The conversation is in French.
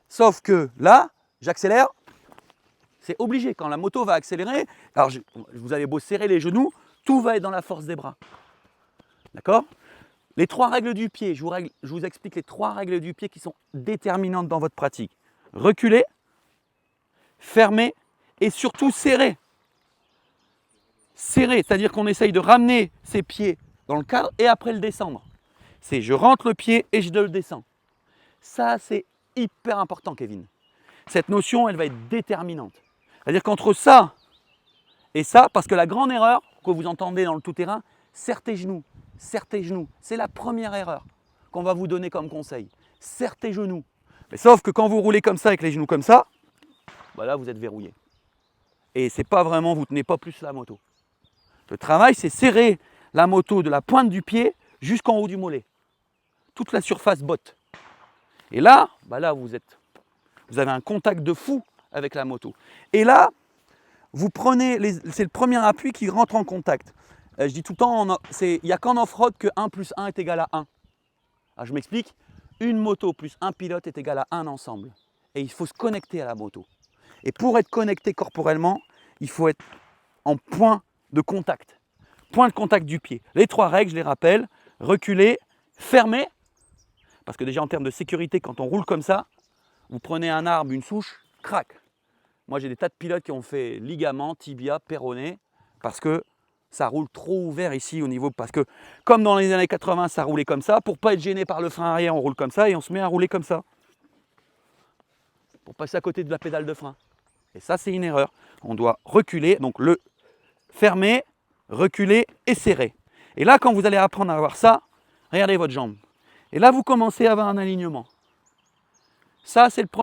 Sauf que là, j'accélère. C'est obligé, quand la moto va accélérer, alors vous allez beau serrer les genoux, tout va être dans la force des bras. D'accord? Les 3 règles du pied, je vous explique les 3 règles du pied qui sont déterminantes dans votre pratique. Reculer, fermer et surtout serrer. Serrer, c'est-à-dire qu'on essaye de ramener ses pieds dans le cadre et après le descendre. C'est je rentre le pied et je le descends. Ça, c'est hyper important, Kevin. Cette notion, elle va être déterminante. C'est-à-dire qu'entre ça et ça, parce que la grande erreur que vous entendez dans le tout-terrain, serre tes genoux, serre tes genoux. C'est la première erreur qu'on va vous donner comme conseil. Serre tes genoux. Mais sauf que quand vous roulez comme ça avec les genoux comme ça, bah là vous êtes verrouillé. Et c'est pas vraiment, vous ne tenez pas plus la moto. Le travail, c'est serrer la moto de la pointe du pied jusqu'en haut du mollet. Toute la surface botte. Et là, bah là vous avez un contact de fou avec la moto. Et là, vous prenez, c'est le premier appui qui rentre en contact. Je dis tout le temps, il n'y a qu'en off-road que 1 plus 1 est égal à 1. Alors je m'explique, une moto plus un pilote est égal à un ensemble. Et il faut se connecter à la moto. Et pour être connecté corporellement, il faut être en point de contact. Point de contact du pied. Les 3 règles, je les rappelle, reculer, fermer, parce que déjà en termes de sécurité, quand on roule comme ça, vous prenez un arbre, une souche, crac. Moi, j'ai des tas de pilotes qui ont fait ligament, tibia, péroné, parce que ça roule trop ouvert ici au niveau, parce que comme dans les années 80, ça roulait comme ça, pour ne pas être gêné par le frein arrière, on roule comme ça et on se met à rouler comme ça, pour passer à côté de la pédale de frein. Et ça, c'est une erreur. On doit reculer, donc le fermer, reculer et serrer. Et là, quand vous allez apprendre à avoir ça, regardez votre jambe. Et là, vous commencez à avoir un alignement. Ça, c'est le premier.